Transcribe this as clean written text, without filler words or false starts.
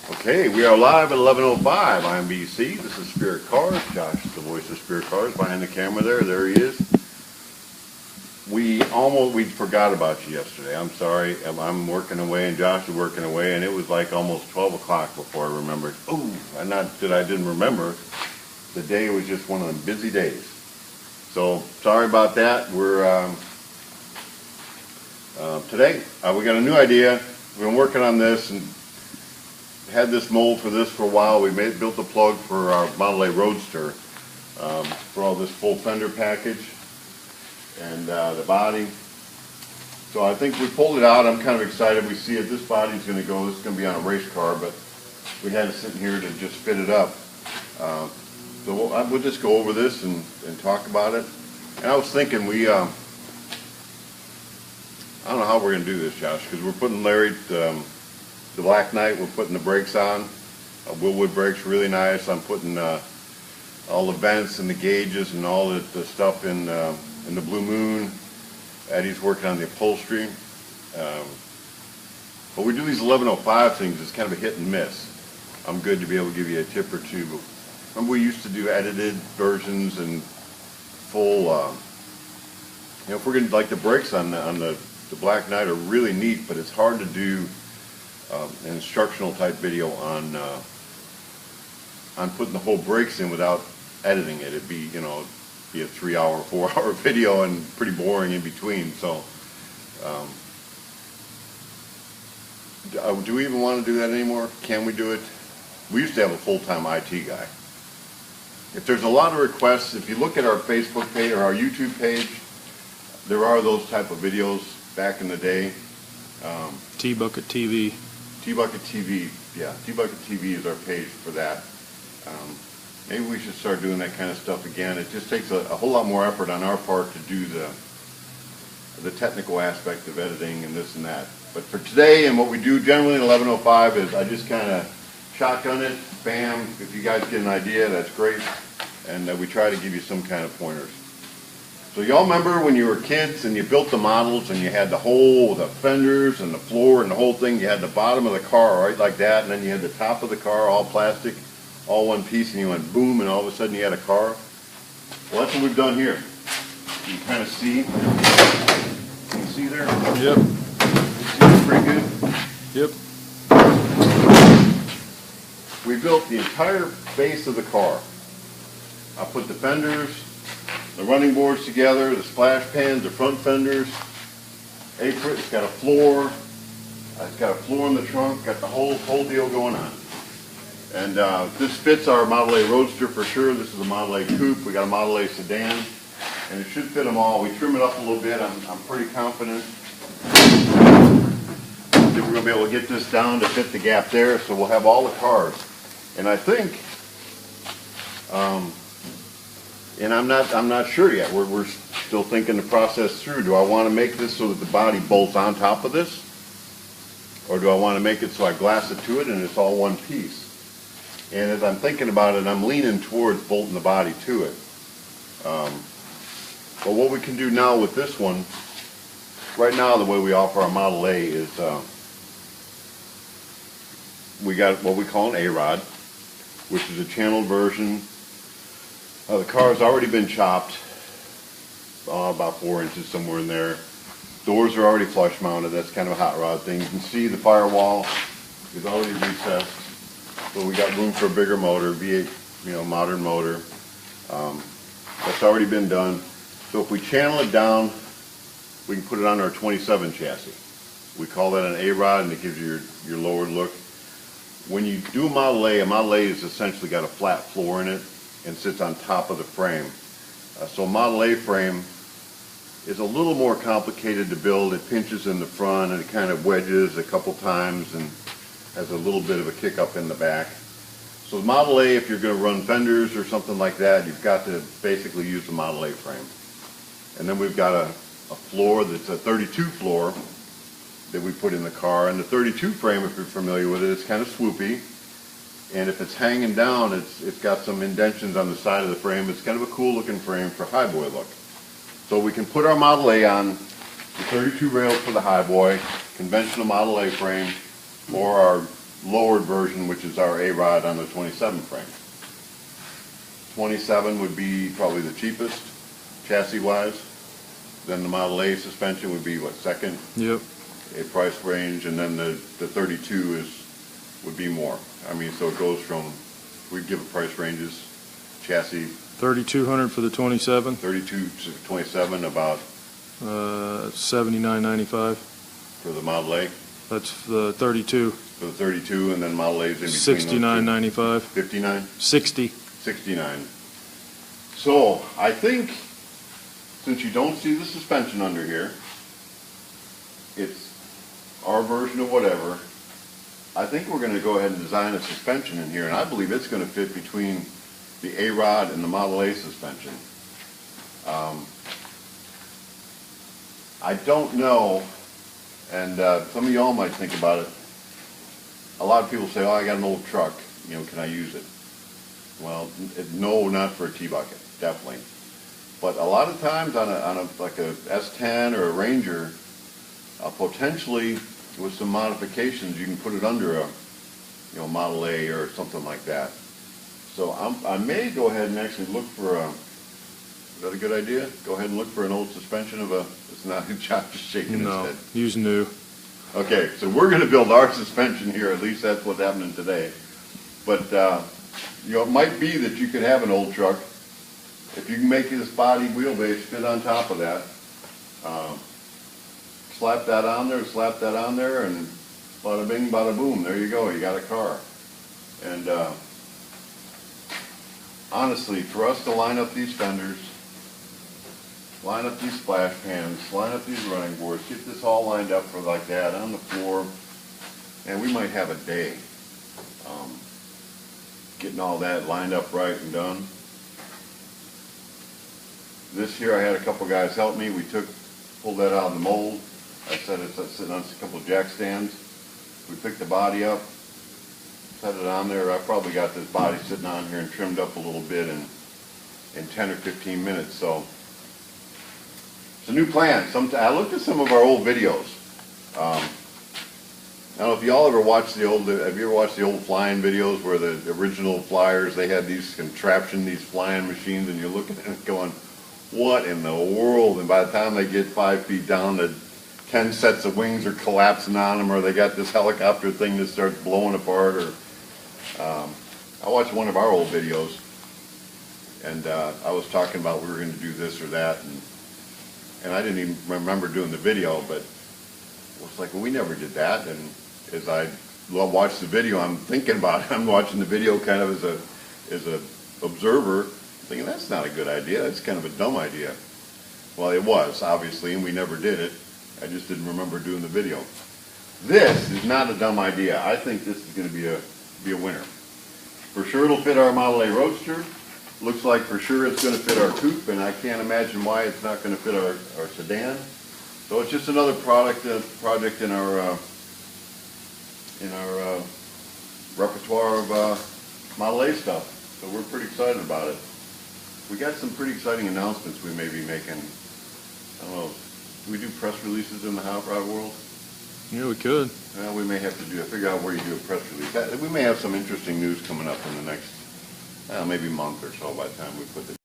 Okay, we are live at 11:05 I'm BC. This is Spirit Cars. Josh, the voice of Spirit Cars, behind the camera there. There he is. We forgot about you yesterday. I'm sorry. I'm working away and Josh is working away, and it was like almost 12 o'clock before I remembered. Oh, not that I didn't remember. The day was just one of them busy days. So sorry about that. We're today we got a new idea. We've been working on this and had this mold for this for a while. We built the plug for our Model A Roadster for all this full fender package and the body. So I think we pulled it out. I'm kind of excited. We see it. This body's going to go. This is going to be on a race car, but we had it sitting here to just fit it up. So we'll just go over this and talk about it. And I was thinking I don't know how we're going to do this, Josh, because we're putting Larry, the Black Knight, we're putting the brakes on. Willwood brakes, really nice. I'm putting all the vents and the gauges and all the stuff in the Blue Moon. Eddie's working on the upholstery. But we do these 1105 things, it's kind of a hit and miss. I'm good to be able to give you a tip or two. But remember, we used to do edited versions and full, if we're going to, like the brakes on the Black Knight are really neat, but it's hard to do an instructional type video on putting the whole brakes in without editing it. It'd be, be a 3-hour, 4-hour video and pretty boring in between. So do we even want to do that anymore? Can we do it? We used to have a full-time IT guy. If there's a lot of requests, if you look at our Facebook page or our YouTube page, there are those type of videos back in the day. T-Bucket TV. T-Bucket TV, yeah. T-Bucket TV is our page for that. Maybe we should start doing that kind of stuff again. It just takes a whole lot more effort on our part to do the technical aspect of editing and this and that. But for today, and what we do generally in 1105 is I just kind of shotgun it, bam. If you guys get an idea, that's great. And we try to give you some kind of pointers. So y'all remember when you were kids and you built the models and you had the fenders and the floor and the whole thing, you had the bottom of the car right like that, and then you had the top of the car all plastic, all one piece, and you went boom, and all of a sudden you had a car? Well, that's what we've done here. You can kind of see. Can you see there? Yep. You see it pretty good? Yep. We built the entire base of the car. I put the fenders, the running boards together, the splash pans, the front fenders, apron. It's got a floor. It's got a floor in the trunk. Got the whole deal going on. And this fits our Model A Roadster for sure. This is a Model A Coupe. We got a Model A Sedan, and it should fit them all. We trim it up a little bit. I'm pretty confident that we're going to be able to get this down to fit the gap there. So we'll have all the cars. And I think. And I'm not sure yet. We're still thinking the process through. Do I want to make this so that the body bolts on top of this? Or do I want to make it so I glass it to it and it's all one piece? And as I'm thinking about it, I'm leaning towards bolting the body to it. But what we can do now with this one, right now the way we offer our Model A is we got what we call an A-rod, which is a channeled version. The car's already been chopped, about 4 inches somewhere in there. Doors are already flush mounted. That's kind of a hot rod thing. You can see the firewall is already recessed, so we got room for a bigger motor, V8, modern motor. That's already been done. So if we channel it down, we can put it on our 27 chassis. We call that an A-rod, and it gives you your lowered look. When you do a Model A has essentially got a flat floor in it and sits on top of the frame. So a Model A frame is a little more complicated to build. It pinches in the front and it kind of wedges a couple times and has a little bit of a kick up in the back. So the Model A, if you're going to run fenders or something like that, you've got to basically use the Model A frame. And then we've got a floor that's a 32 floor that we put in the car. And the 32 frame, if you're familiar with it, it's kind of swoopy. And if it's hanging down, it's got some indentions on the side of the frame. It's kind of a cool looking frame for highboy look. So we can put our Model A on the 32 rails for the highboy, conventional Model A frame, or our lowered version, which is our A-Rod on the 27 frame. 27 would be probably the cheapest chassis-wise. Then the Model A suspension would be, what, second? Yep. A price range, and then the 32 would be more. I mean, so it goes from, we'd give price ranges, chassis 3,200 for the 27. 32 to 27, about $79.95. for the Model A. That's the 32. For the 32, and then Model A's in between. $69.95. 59? 60. 69. So I think, since you don't see the suspension under here, it's our version of whatever. I think we're going to go ahead and design a suspension in here, and I believe it's going to fit between the A-Rod and the Model A suspension. I don't know, and some of y'all might think about it. A lot of people say, oh, I got an old truck, can I use it? Well, no, not for a T-bucket, definitely. But a lot of times on a like a S10 or a Ranger, potentially with some modifications, you can put it under a Model A or something like that. So I may go ahead and actually look for is that a good idea? Go ahead and look for an old suspension of it's not, Josh is shaking his head. Use new. Okay, so we're going to build our suspension here, at least that's what's happening today. But, it might be that you could have an old truck, if you can make this body wheelbase fit on top of that, slap that on there, and bada bing, bada boom, there you go, you got a car. And honestly, for us to line up these fenders, line up these splash pans, line up these running boards, get this all lined up for like that on the floor, and we might have a day getting all that lined up right and done. This here I had a couple guys help me. We pulled that out of the mold. I set it sitting on a couple of jack stands. We picked the body up, set it on there. I probably got this body sitting on here and trimmed up a little bit in 10 or 15 minutes. So it's a new plan. I looked at some of our old videos. I don't know if y'all ever watched have you ever watched the old flying videos where the original flyers, they had these these flying machines, and you're looking at it going, what in the world? And by the time they get 5 feet down, the 10 sets of wings are collapsing on them, or they got this helicopter thing that starts blowing apart. Or I watched one of our old videos, and I was talking about we were going to do this or that, and I didn't even remember doing the video, but it was like, well, we never did that. And as I watch the video, I'm thinking about it. I'm watching the video kind of as a observer, thinking that's not a good idea. That's kind of a dumb idea. Well, it was, obviously, and we never did it. I just didn't remember doing the video. This is not a dumb idea. I think this is going to be a winner. For sure it'll fit our Model A Roadster. Looks like for sure it's going to fit our coupe, and I can't imagine why it's not going to fit our sedan. So it's just another project in our repertoire of Model A stuff. So we're pretty excited about it. We got some pretty exciting announcements we may be making. I don't know, do we do press releases in the hot rod world? Yeah, we could. Well, we may have to figure out where you do a press release. We may have some interesting news coming up in the next maybe month or so by the time we put the